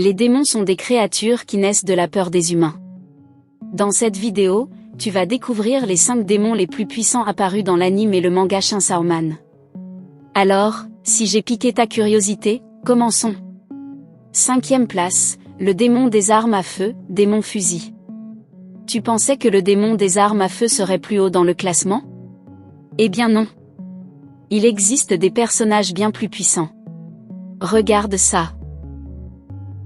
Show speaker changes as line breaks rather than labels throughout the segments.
Les démons sont des créatures qui naissent de la peur des humains. Dans cette vidéo, tu vas découvrir les 5 démons les plus puissants apparus dans l'anime et le manga Chainsaw Man. Alors, si j'ai piqué ta curiosité, commençons. 5e place, le démon des armes à feu, démon fusil. Tu pensais que le démon des armes à feu serait plus haut dans le classement? Eh bien non. Il existe des personnages bien plus puissants. Regarde ça.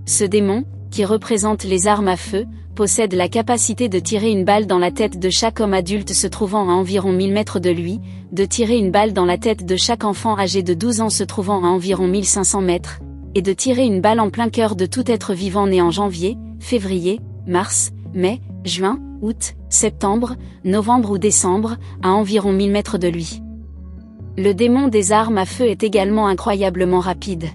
Ce démon, qui représente les armes à feu, possède la capacité de tirer une balle dans la tête de chaque homme adulte se trouvant à environ 1000 mètres de lui, de tirer une balle dans la tête de chaque enfant âgé de 12 ans se trouvant à environ 1500 mètres, et de tirer une balle en plein cœur de tout être vivant né en janvier, février, mars, mai, juin, août, septembre, novembre ou décembre, à environ 1000 mètres de lui. Le démon des armes à feu est également incroyablement rapide.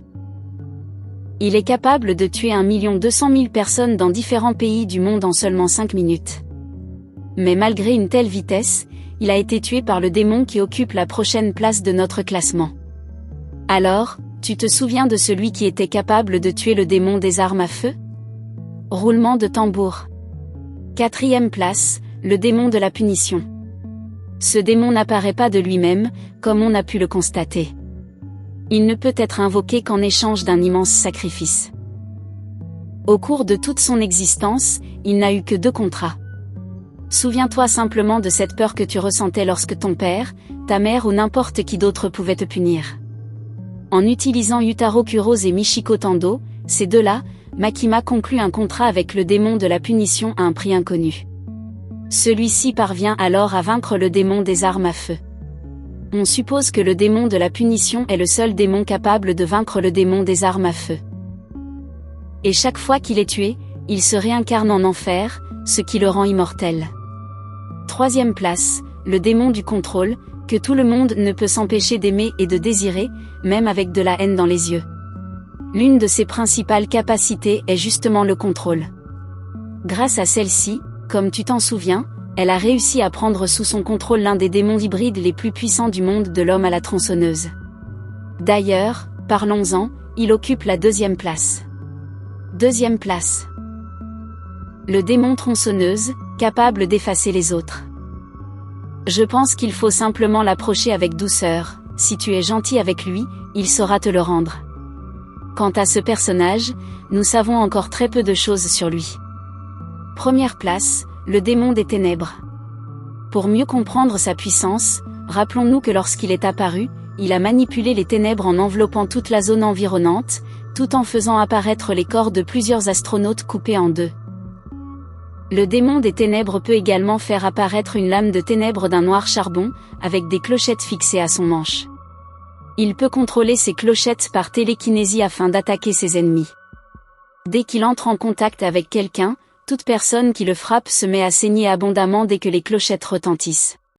Il est capable de tuer 1 200 000 personnes dans différents pays du monde en seulement 5 minutes. Mais malgré une telle vitesse, il a été tué par le démon qui occupe la prochaine place de notre classement. Alors, tu te souviens de celui qui était capable de tuer le démon des armes à feu? Roulement de tambour. 4e place, le démon de la punition. Ce démon n'apparaît pas de lui-même, comme on a pu le constater. Il ne peut être invoqué qu'en échange d'un immense sacrifice. Au cours de toute son existence, il n'a eu que 2 contrats. Souviens-toi simplement de cette peur que tu ressentais lorsque ton père, ta mère ou n'importe qui d'autre pouvait te punir. En utilisant Yutaro Kuroz et Michiko Tando, ces deux-là, Makima conclut un contrat avec le démon de la punition à un prix inconnu. Celui-ci parvient alors à vaincre le démon des armes à feu. On suppose que le démon de la punition est le seul démon capable de vaincre le démon des armes à feu. Et chaque fois qu'il est tué, il se réincarne en enfer, ce qui le rend immortel. 3e place, le démon du contrôle, que tout le monde ne peut s'empêcher d'aimer et de désirer, même avec de la haine dans les yeux. L'une de ses principales capacités est justement le contrôle. Grâce à celle-ci, comme tu t'en souviens, elle a réussi à prendre sous son contrôle l'un des démons hybrides les plus puissants du monde de l'homme à la tronçonneuse. D'ailleurs, parlons-en, il occupe la 2e place. 2e place. Le démon tronçonneuse, capable d'effacer les autres. Je pense qu'il faut simplement l'approcher avec douceur, si tu es gentil avec lui, il saura te le rendre. Quant à ce personnage, nous savons encore très peu de choses sur lui. 1re place, le démon des ténèbres. Pour mieux comprendre sa puissance, rappelons-nous que lorsqu'il est apparu, il a manipulé les ténèbres en enveloppant toute la zone environnante, tout en faisant apparaître les corps de plusieurs astronautes coupés en 2. Le démon des ténèbres peut également faire apparaître une lame de ténèbres d'un noir charbon, avec des clochettes fixées à son manche. Il peut contrôler ces clochettes par télékinésie afin d'attaquer ses ennemis. Dès qu'il entre en contact avec quelqu'un, toute personne qui le frappe se met à saigner abondamment dès que les clochettes retentissent.